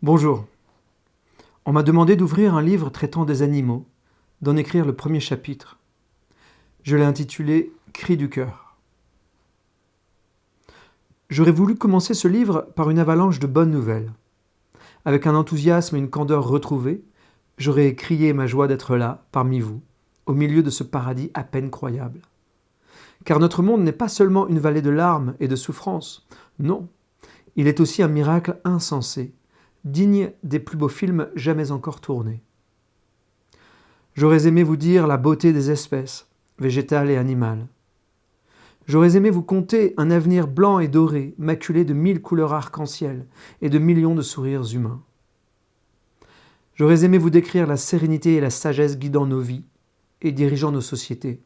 Bonjour. On m'a demandé d'ouvrir un livre traitant des animaux, d'en écrire le premier chapitre. Je l'ai intitulé « Cri du cœur ». J'aurais voulu commencer ce livre par une avalanche de bonnes nouvelles. Avec un enthousiasme et une candeur retrouvés, j'aurais crié ma joie d'être là, parmi vous, au milieu de ce paradis à peine croyable. Car notre monde n'est pas seulement une vallée de larmes et de souffrances, non, il est aussi un miracle insensé, digne des plus beaux films jamais encore tournés. J'aurais aimé vous dire la beauté des espèces, végétales et animales. J'aurais aimé vous conter un avenir blanc et doré, maculé de 1000 couleurs arc-en-ciel et de millions de sourires humains. J'aurais aimé vous décrire la sérénité et la sagesse guidant nos vies et dirigeant nos sociétés.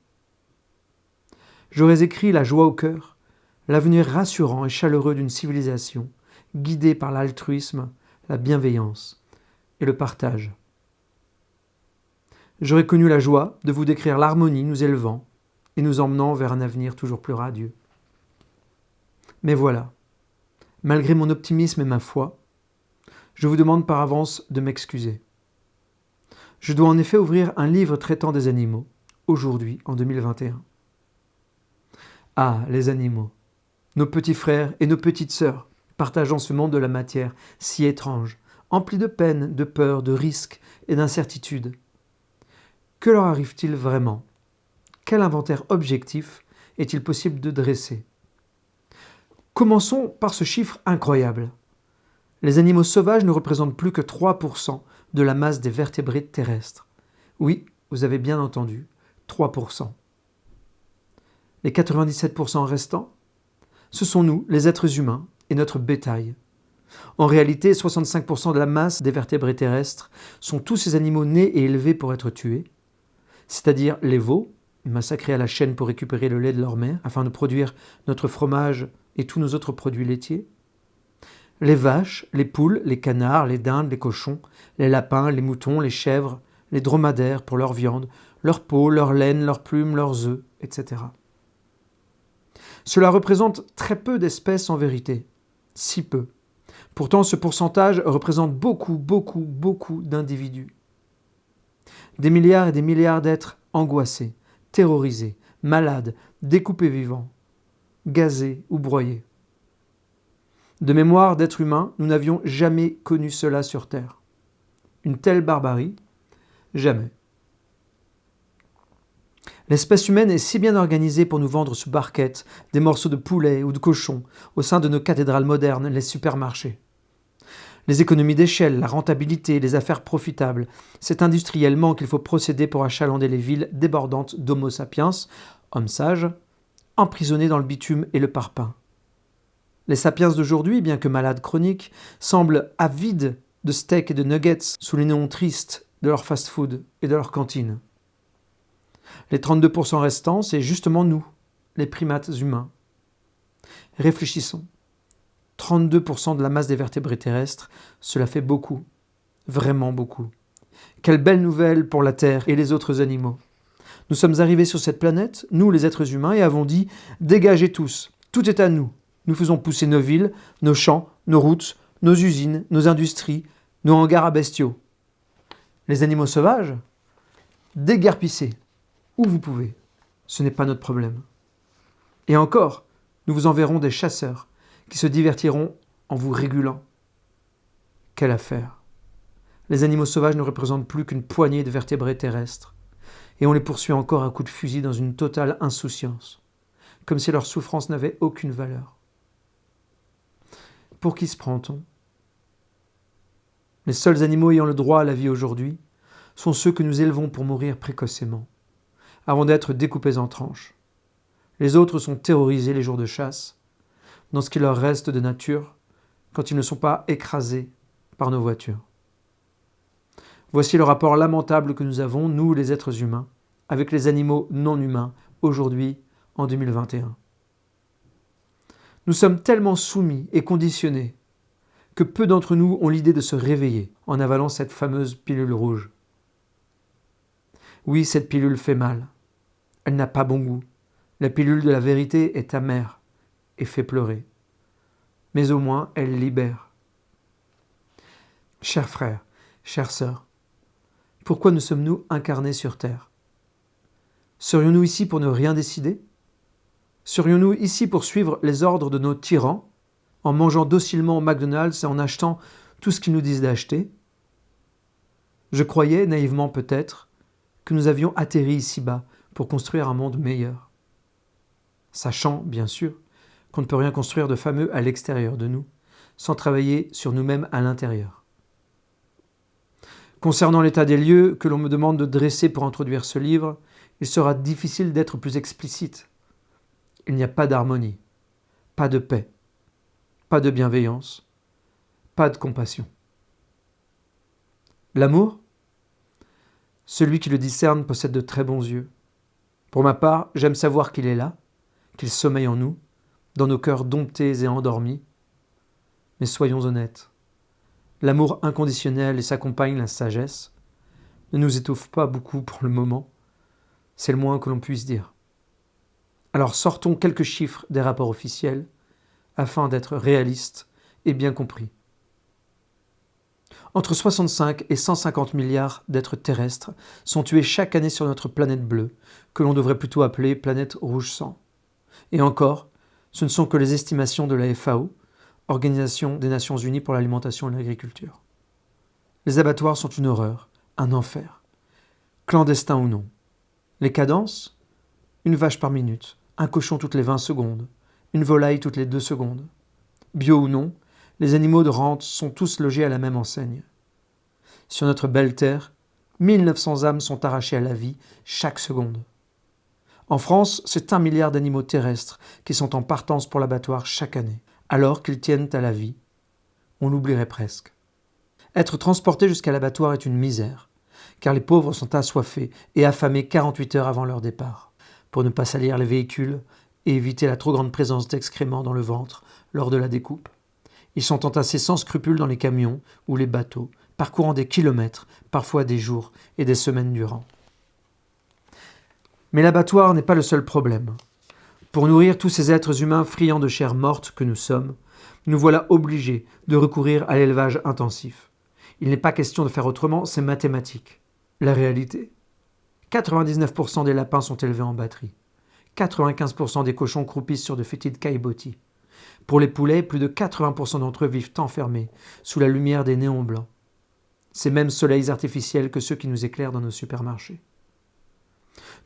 J'aurais écrit la joie au cœur, l'avenir rassurant et chaleureux d'une civilisation, guidée par l'altruisme, la bienveillance et le partage. J'aurais connu la joie de vous décrire l'harmonie nous élevant et nous emmenant vers un avenir toujours plus radieux. Mais voilà, malgré mon optimisme et ma foi, je vous demande par avance de m'excuser. Je dois en effet ouvrir un livre traitant des animaux, aujourd'hui, en 2021. Ah, les animaux, nos petits frères et nos petites sœurs, partageant ce monde de la matière si étrange, empli de peines, de peurs, de risques et d'incertitudes. Que leur arrive-t-il vraiment ? Quel inventaire objectif est-il possible de dresser ? Commençons par ce chiffre incroyable. Les animaux sauvages ne représentent plus que 3% de la masse des vertébrés terrestres. Oui, vous avez bien entendu, 3%. Les 97% restants, ce sont nous, les êtres humains, et notre bétail. En réalité, 65% de la masse des vertébrés terrestres sont tous ces animaux nés et élevés pour être tués, c'est-à-dire les veaux, massacrés à la chaîne pour récupérer le lait de leur mère afin de produire notre fromage et tous nos autres produits laitiers, les vaches, les poules, les canards, les dindes, les cochons, les lapins, les moutons, les chèvres, les dromadaires pour leur viande, leur peau, leur laine, leurs plumes, leurs œufs, etc. Cela représente très peu d'espèces en vérité, si peu. Pourtant, ce pourcentage représente beaucoup d'individus. Des milliards et des milliards d'êtres angoissés, terrorisés, malades, découpés vivants, gazés ou broyés. De mémoire d'êtres humains, nous n'avions jamais connu cela sur Terre. Une telle barbarie, jamais. L'espèce humaine est si bien organisée pour nous vendre sous barquette des morceaux de poulet ou de cochon au sein de nos cathédrales modernes, les supermarchés. Les économies d'échelle, la rentabilité, les affaires profitables, c'est industriellement qu'il faut procéder pour achalander les villes débordantes d'Homo sapiens, hommes sages, emprisonnés dans le bitume et le parpaing. Les sapiens d'aujourd'hui, bien que malades chroniques, semblent avides de steaks et de nuggets sous les noms tristes de leur fast-food et de leur cantine. Les 32% restants, c'est justement nous, les primates humains. Réfléchissons. 32% de la masse des vertébrés terrestres, cela fait beaucoup, vraiment beaucoup. Quelle belle nouvelle pour la Terre et les autres animaux. Nous sommes arrivés sur cette planète, nous les êtres humains, et avons dit « Dégagez tous, tout est à nous ». Nous faisons pousser nos villes, nos champs, nos routes, nos usines, nos industries, nos hangars à bestiaux. Les animaux sauvages, déguerpissez, où vous pouvez. Ce n'est pas notre problème. Et encore, nous vous enverrons des chasseurs qui se divertiront en vous régulant. Quelle affaire! Les animaux sauvages ne représentent plus qu'une poignée de vertébrés terrestres, et on les poursuit encore à coups de fusil dans une totale insouciance, comme si leur souffrance n'avait aucune valeur. Pour qui se prend-on ? Les seuls animaux ayant le droit à la vie aujourd'hui sont ceux que nous élevons pour mourir précocement, avant d'être découpés en tranches. Les autres sont terrorisés les jours de chasse, dans ce qui leur reste de nature, quand ils ne sont pas écrasés par nos voitures. Voici le rapport lamentable que nous avons, nous les êtres humains, avec les animaux non humains, aujourd'hui, en 2021. Nous sommes tellement soumis et conditionnés que peu d'entre nous ont l'idée de se réveiller en avalant cette fameuse pilule rouge. Oui, cette pilule fait mal. Elle n'a pas bon goût. La pilule de la vérité est amère et fait pleurer. Mais au moins, elle libère. Chers frères, chères sœurs, pourquoi nous sommes-nous incarnés sur terre? Serions-nous ici pour ne rien décider? Serions-nous ici pour suivre les ordres de nos tyrans, en mangeant docilement au McDonald's et en achetant tout ce qu'ils nous disent d'acheter? Je croyais, naïvement peut-être, que nous avions atterri ici-bas pour construire un monde meilleur. Sachant, bien sûr, qu'on ne peut rien construire de fameux à l'extérieur de nous, sans travailler sur nous-mêmes à l'intérieur. Concernant l'état des lieux que l'on me demande de dresser pour introduire ce livre, il sera difficile d'être plus explicite. Il n'y a pas d'harmonie, pas de paix, pas de bienveillance, pas de compassion. L'amour? Celui qui le discerne possède de très bons yeux. Pour ma part, j'aime savoir qu'il est là, qu'il sommeille en nous, dans nos cœurs domptés et endormis. Mais soyons honnêtes, l'amour inconditionnel et sa compagne, la sagesse, ne nous étouffe pas beaucoup pour le moment. C'est le moins que l'on puisse dire. Alors sortons quelques chiffres des rapports officiels, afin d'être réalistes et bien compris. Entre 65 et 150 milliards d'êtres terrestres sont tués chaque année sur notre planète bleue, que l'on devrait plutôt appeler planète rouge sang. Et encore, ce ne sont que les estimations de la FAO, Organisation des Nations Unies pour l'alimentation et l'agriculture. Les abattoirs sont une horreur, un enfer. Clandestins ou non. Les cadences? Une vache par minute, un cochon toutes les 20 secondes, une volaille toutes les 2 secondes. Bio ou non, les animaux de rente sont tous logés à la même enseigne. Sur notre belle terre, 1900 âmes sont arrachées à la vie chaque seconde. En France, c'est 1 milliard d'animaux terrestres qui sont en partance pour l'abattoir chaque année, alors qu'ils tiennent à la vie. On l'oublierait presque. Être transporté jusqu'à l'abattoir est une misère, car les pauvres sont assoiffés et affamés 48 heures avant leur départ, pour ne pas salir les véhicules et éviter la trop grande présence d'excréments dans le ventre lors de la découpe. Ils sont entassés sans scrupule dans les camions ou les bateaux, parcourant des kilomètres, parfois des jours et des semaines durant. Mais l'abattoir n'est pas le seul problème. Pour nourrir tous ces êtres humains friands de chair morte que nous sommes, nous voilà obligés de recourir à l'élevage intensif. Il n'est pas question de faire autrement, c'est mathématique. La réalité? 99% des lapins sont élevés en batterie. 95% des cochons croupissent sur de fétides caillebotis. Pour les poulets, plus de 80% d'entre eux vivent enfermés, sous la lumière des néons blancs. Ces mêmes soleils artificiels que ceux qui nous éclairent dans nos supermarchés.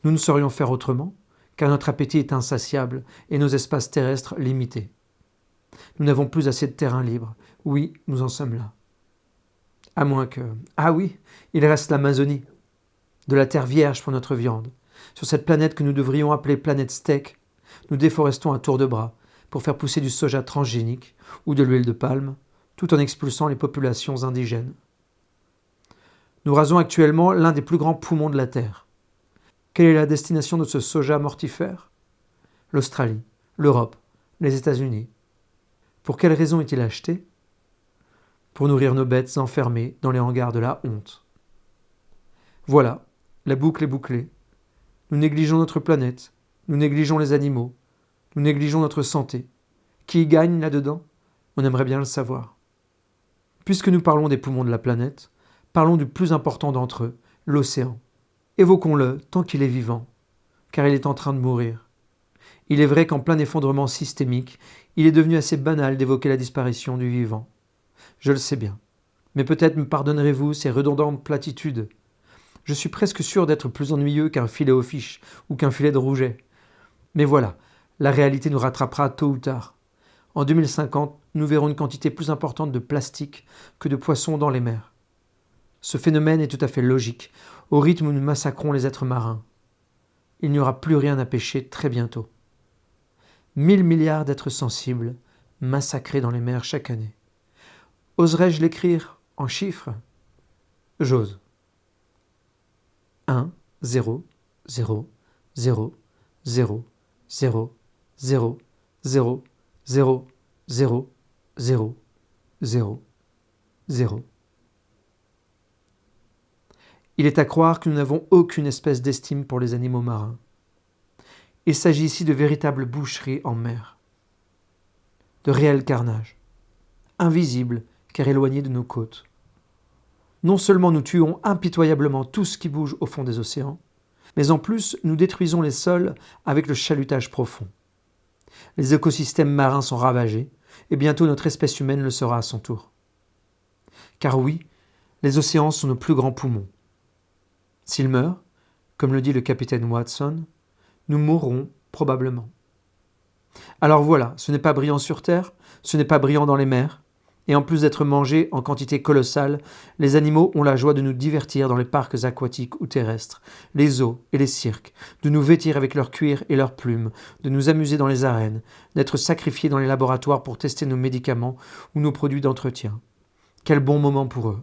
Nous ne saurions faire autrement, car notre appétit est insatiable et nos espaces terrestres limités. Nous n'avons plus assez de terrain libre. Oui, nous en sommes là. À moins que... Ah oui, il reste l'Amazonie. De la terre vierge pour notre viande. Sur cette planète que nous devrions appeler planète steak, nous déforestons à tour de bras pour faire pousser du soja transgénique ou de l'huile de palme, tout en expulsant les populations indigènes. Nous rasons actuellement l'un des plus grands poumons de la Terre. Quelle est la destination de ce soja mortifère? L'Australie, l'Europe, les États-Unis. Pour quelle raison est-il acheté? Pour nourrir nos bêtes enfermées dans les hangars de la honte. Voilà, la boucle est bouclée. Nous négligeons notre planète, nous négligeons les animaux, nous négligeons notre santé. Qui y gagne là-dedans? On aimerait bien le savoir. Puisque nous parlons des poumons de la planète, parlons du plus important d'entre eux, l'océan. Évoquons-le tant qu'il est vivant, car il est en train de mourir. Il est vrai qu'en plein effondrement systémique, il est devenu assez banal d'évoquer la disparition du vivant. Je le sais bien, mais peut-être me pardonnerez-vous ces redondantes platitudes. Je suis presque sûr d'être plus ennuyeux qu'un filet aux fiches ou qu'un filet de rouget. Mais voilà, la réalité nous rattrapera tôt ou tard. En 2050, nous verrons une quantité plus importante de plastique que de poissons dans les mers. Ce phénomène est tout à fait logique, au rythme où nous massacrons les êtres marins. Il n'y aura plus rien à pêcher très bientôt. 1000 milliards d'êtres sensibles massacrés dans les mers chaque année. Oserais-je l'écrire en chiffres? J'ose. 1, 0, 0, 0, 0, 0, 0, 0, 0, 0, 0, 0, 0. Il est à croire que nous n'avons aucune espèce d'estime pour les animaux marins. Il s'agit ici de véritables boucheries en mer, de réels carnages, invisibles car éloignés de nos côtes. Non seulement nous tuons impitoyablement tout ce qui bouge au fond des océans, mais en plus nous détruisons les sols avec le chalutage profond. Les écosystèmes marins sont ravagés, et bientôt notre espèce humaine le sera à son tour. Car oui, les océans sont nos plus grands poumons. S'ils meurent, comme le dit le capitaine Watson, nous mourrons probablement. Alors voilà, ce n'est pas brillant sur Terre, ce n'est pas brillant dans les mers, et en plus d'être mangés en quantité colossale, les animaux ont la joie de nous divertir dans les parcs aquatiques ou terrestres, les zoos et les cirques, de nous vêtir avec leur cuir et leurs plumes, de nous amuser dans les arènes, d'être sacrifiés dans les laboratoires pour tester nos médicaments ou nos produits d'entretien. Quel bon moment pour eux.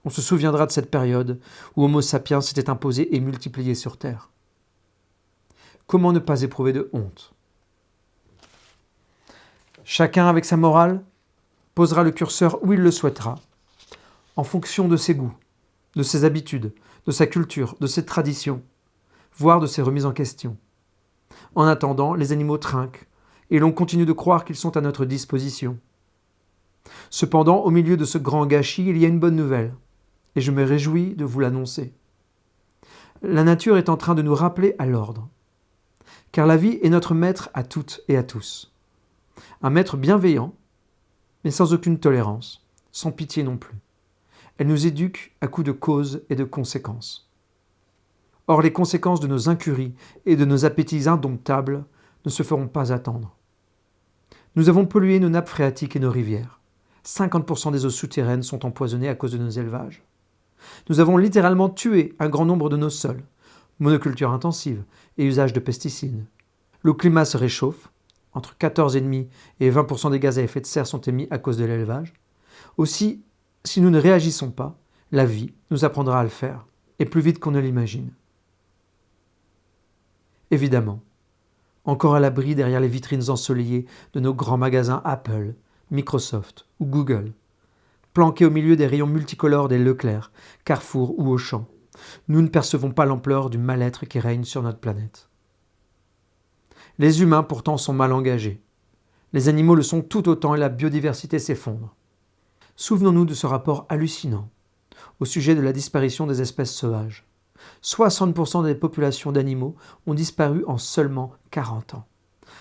On se souviendra de cette période où Homo sapiens s'était imposé et multiplié sur Terre. Comment ne pas éprouver de honte ? Chacun avec sa morale posera le curseur où il le souhaitera, en fonction de ses goûts, de ses habitudes, de sa culture, de ses traditions, voire de ses remises en question. En attendant, les animaux trinquent, et l'on continue de croire qu'ils sont à notre disposition. Cependant, au milieu de ce grand gâchis, il y a une bonne nouvelle, et je me réjouis de vous l'annoncer. La nature est en train de nous rappeler à l'ordre, car la vie est notre maître à toutes et à tous. Un maître bienveillant, mais sans aucune tolérance, sans pitié non plus. Elle nous éduque à coups de causes et de conséquences. Or, les conséquences de nos incuries et de nos appétits indomptables ne se feront pas attendre. Nous avons pollué nos nappes phréatiques et nos rivières. 50% des eaux souterraines sont empoisonnées à cause de nos élevages. Nous avons littéralement tué un grand nombre de nos sols, monoculture intensive et usage de pesticides. Le climat se réchauffe, entre 14,5 et 20% des gaz à effet de serre sont émis à cause de l'élevage. Aussi, si nous ne réagissons pas, la vie nous apprendra à le faire, et plus vite qu'on ne l'imagine. Évidemment, encore à l'abri derrière les vitrines ensoleillées de nos grands magasins Apple, Microsoft ou Google, planqués au milieu des rayons multicolores des Leclerc, Carrefour ou Auchan, nous ne percevons pas l'ampleur du mal-être qui règne sur notre planète. Les humains pourtant sont mal engagés. Les animaux le sont tout autant et la biodiversité s'effondre. Souvenons-nous de ce rapport hallucinant au sujet de la disparition des espèces sauvages. 60% des populations d'animaux ont disparu en seulement 40 ans.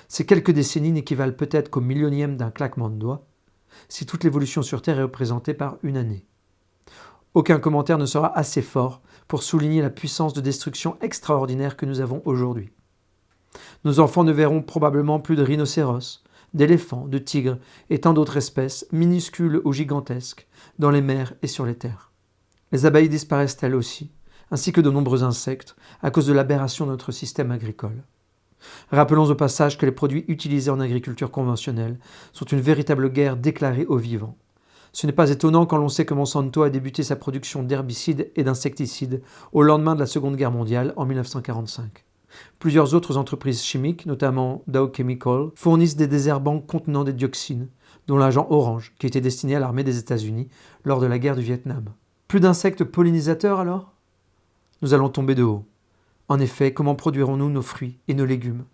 Ces quelques décennies n'équivalent peut-être qu'au millionième d'un claquement de doigts, si toute l'évolution sur Terre est représentée par une année. Aucun commentaire ne sera assez fort pour souligner la puissance de destruction extraordinaire que nous avons aujourd'hui. Nos enfants ne verront probablement plus de rhinocéros, d'éléphants, de tigres et tant d'autres espèces, minuscules ou gigantesques, dans les mers et sur les terres. Les abeilles disparaissent elles aussi, ainsi que de nombreux insectes, à cause de l'aberration de notre système agricole. Rappelons au passage que les produits utilisés en agriculture conventionnelle sont une véritable guerre déclarée aux vivants. Ce n'est pas étonnant quand l'on sait que Monsanto a débuté sa production d'herbicides et d'insecticides au lendemain de la Seconde Guerre mondiale en 1945. Plusieurs autres entreprises chimiques, notamment Dow Chemical, fournissent des désherbants contenant des dioxines, dont l'agent orange, qui était destiné à l'armée des États-Unis lors de la guerre du Vietnam. Plus d'insectes pollinisateurs alors ? Nous allons tomber de haut. En effet, comment produirons-nous nos fruits et nos légumes ?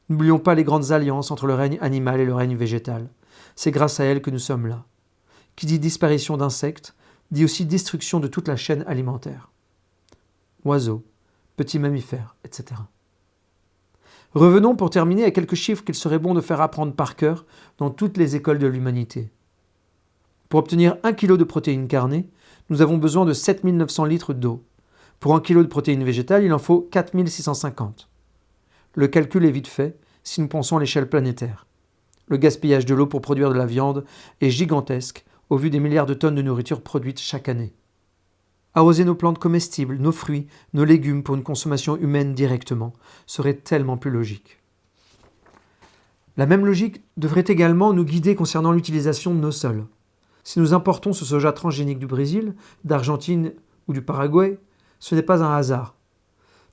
N'oublions pas les grandes alliances entre le règne animal et le règne végétal. C'est grâce à elles que nous sommes là. Qui dit disparition d'insectes, dit aussi destruction de toute la chaîne alimentaire. Oiseaux, petits mammifères, etc. Revenons pour terminer à quelques chiffres qu'il serait bon de faire apprendre par cœur dans toutes les écoles de l'humanité. Pour obtenir 1 kg de protéines carnées, nous avons besoin de 7 900 litres d'eau. Pour 1 kg de protéines végétales, il en faut 4 650. Le calcul est vite fait si nous pensons à l'échelle planétaire. Le gaspillage de l'eau pour produire de la viande est gigantesque au vu des milliards de tonnes de nourriture produites chaque année. Arroser nos plantes comestibles, nos fruits, nos légumes pour une consommation humaine directement serait tellement plus logique. La même logique devrait également nous guider concernant l'utilisation de nos sols. Si nous importons ce soja transgénique du Brésil, d'Argentine ou du Paraguay, ce n'est pas un hasard.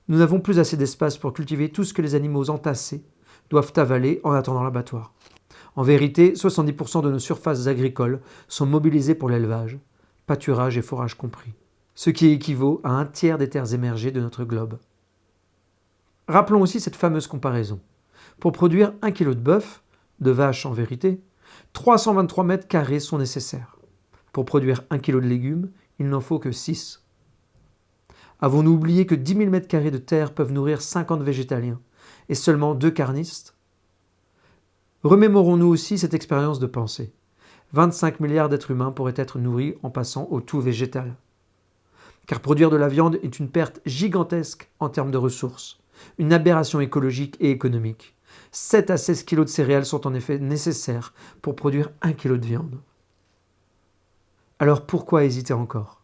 Nous n'avons plus assez d'espace pour cultiver tout ce que les animaux entassés doivent avaler en attendant l'abattoir. En vérité, 70% de nos surfaces agricoles sont mobilisées pour l'élevage, pâturage et forage compris, ce qui équivaut à 1/3 des terres émergées de notre globe. Rappelons aussi cette fameuse comparaison. Pour produire 1 kg de bœuf, de vache en vérité, 323 mètres carrés sont nécessaires. Pour produire 1 kg de légumes, il n'en faut que 6. Avons-nous oublié que 10 000 m² de terre peuvent nourrir 50 végétaliens et seulement 2 carnistes? Remémorons-nous aussi cette expérience de pensée. 25 milliards d'êtres humains pourraient être nourris en passant au tout végétal. Car produire de la viande est une perte gigantesque en termes de ressources, une aberration écologique et économique. 7 à 16 kilos de céréales sont en effet nécessaires pour produire 1 kilo de viande. Alors pourquoi hésiter encore?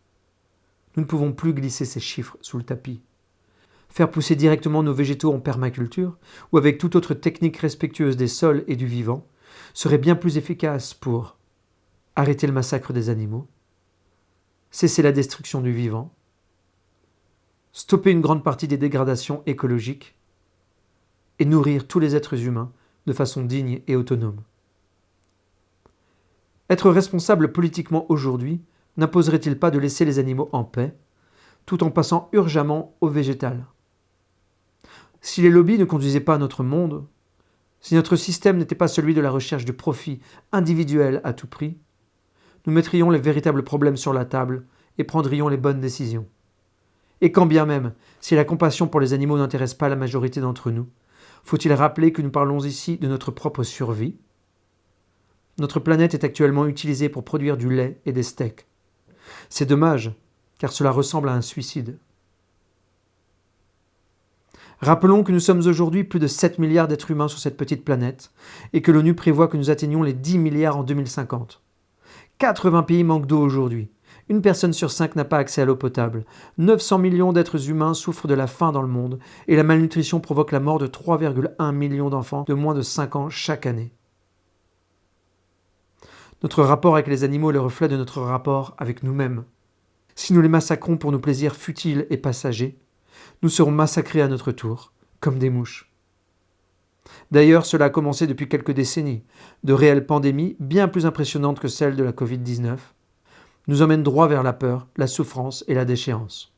Nous ne pouvons plus glisser ces chiffres sous le tapis. Faire pousser directement nos végétaux en permaculture ou avec toute autre technique respectueuse des sols et du vivant serait bien plus efficace pour arrêter le massacre des animaux, cesser la destruction du vivant, stopper une grande partie des dégradations écologiques et nourrir tous les êtres humains de façon digne et autonome. Être responsable politiquement aujourd'hui n'imposerait-il pas de laisser les animaux en paix, tout en passant urgemment au végétal? Si les lobbies ne conduisaient pas notre monde, si notre système n'était pas celui de la recherche du profit individuel à tout prix, nous mettrions les véritables problèmes sur la table et prendrions les bonnes décisions. Et quand bien même, si la compassion pour les animaux n'intéresse pas la majorité d'entre nous, faut-il rappeler que nous parlons ici de notre propre survie? Notre planète est actuellement utilisée pour produire du lait et des steaks. C'est dommage, car cela ressemble à un suicide. Rappelons que nous sommes aujourd'hui plus de 7 milliards d'êtres humains sur cette petite planète et que l'ONU prévoit que nous atteignions les 10 milliards en 2050. 80 pays manquent d'eau aujourd'hui. Une personne sur 5 n'a pas accès à l'eau potable. 900 millions d'êtres humains souffrent de la faim dans le monde et la malnutrition provoque la mort de 3,1 millions d'enfants de moins de 5 ans chaque année. Notre rapport avec les animaux est le reflet de notre rapport avec nous-mêmes. Si nous les massacrons pour nos plaisirs futiles et passagers, nous serons massacrés à notre tour, comme des mouches. D'ailleurs, cela a commencé depuis quelques décennies. De réelles pandémies, bien plus impressionnantes que celle de la Covid-19, nous emmènent droit vers la peur, la souffrance et la déchéance.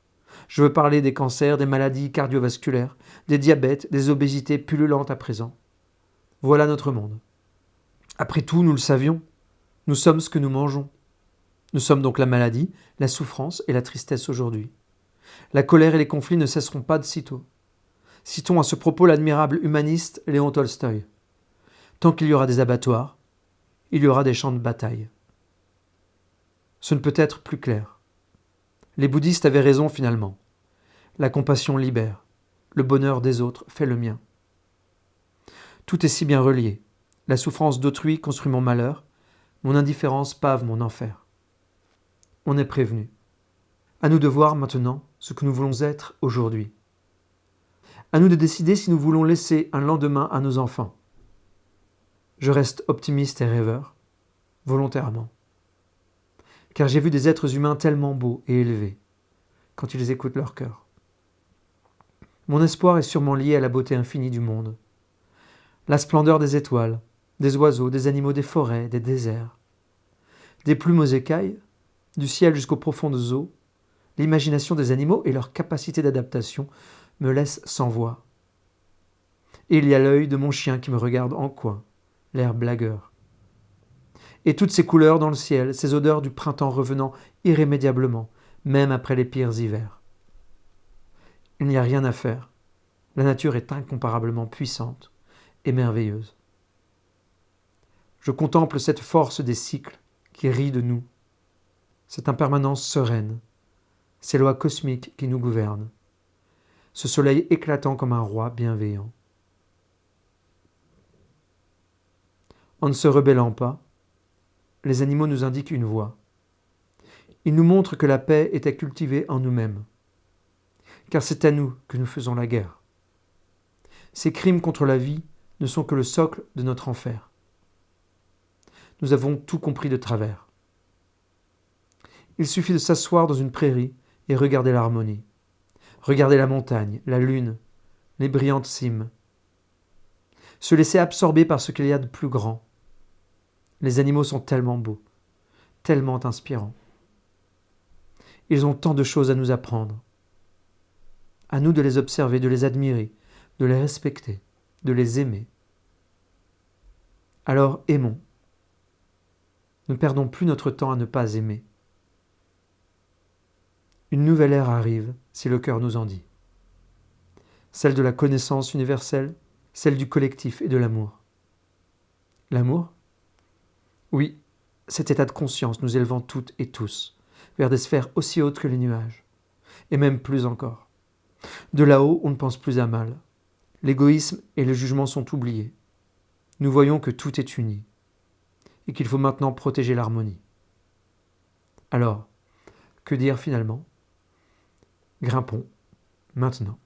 Je veux parler des cancers, des maladies cardiovasculaires, des diabètes, des obésités pullulantes à présent. Voilà notre monde. Après tout, nous le savions, nous sommes ce que nous mangeons. Nous sommes donc la maladie, la souffrance et la tristesse aujourd'hui. La colère et les conflits ne cesseront pas de sitôt. Citons à ce propos l'admirable humaniste Léon Tolstoï. Tant qu'il y aura des abattoirs, il y aura des champs de bataille. Ce ne peut être plus clair. Les bouddhistes avaient raison finalement. La compassion libère. Le bonheur des autres fait le mien. Tout est si bien relié. La souffrance d'autrui construit mon malheur, mon indifférence pave mon enfer. On est prévenu. À nous de voir maintenant ce que nous voulons être aujourd'hui. À nous de décider si nous voulons laisser un lendemain à nos enfants. Je reste optimiste et rêveur, volontairement. Car j'ai vu des êtres humains tellement beaux et élevés, quand ils écoutent leur cœur. Mon espoir est sûrement lié à la beauté infinie du monde. La splendeur des étoiles, des oiseaux, des animaux, des forêts, des déserts. Des plumes aux écailles, du ciel jusqu'aux profondes eaux, l'imagination des animaux et leur capacité d'adaptation me laissent sans voix. Et il y a l'œil de mon chien qui me regarde en coin, l'air blagueur. Et toutes ces couleurs dans le ciel, ces odeurs du printemps revenant irrémédiablement, même après les pires hivers. Il n'y a rien à faire. La nature est incomparablement puissante et merveilleuse. Je contemple cette force des cycles qui rit de nous, cette impermanence sereine, ces lois cosmiques qui nous gouvernent, ce soleil éclatant comme un roi bienveillant. En ne se rebellant pas, les animaux nous indiquent une voie. Ils nous montrent que la paix est à cultiver en nous-mêmes, car c'est à nous que nous faisons la guerre. Ces crimes contre la vie ne sont que le socle de notre enfer. Nous avons tout compris de travers. Il suffit de s'asseoir dans une prairie et regarder l'harmonie. Regarder la montagne, la lune, les brillantes cimes. Se laisser absorber par ce qu'il y a de plus grand. Les animaux sont tellement beaux, tellement inspirants. Ils ont tant de choses à nous apprendre. À nous de les observer, de les admirer, de les respecter, de les aimer. Alors aimons. Ne perdons plus notre temps à ne pas aimer. Une nouvelle ère arrive, si le cœur nous en dit. Celle de la connaissance universelle, celle du collectif et de l'amour. L'amour ? Oui, cet état de conscience nous élevant toutes et tous vers des sphères aussi hautes que les nuages, et même plus encore. De là-haut, on ne pense plus à mal. L'égoïsme et le jugement sont oubliés. Nous voyons que tout est uni, et qu'il faut maintenant protéger l'harmonie. Alors, que dire finalement ? Grimpons, maintenant.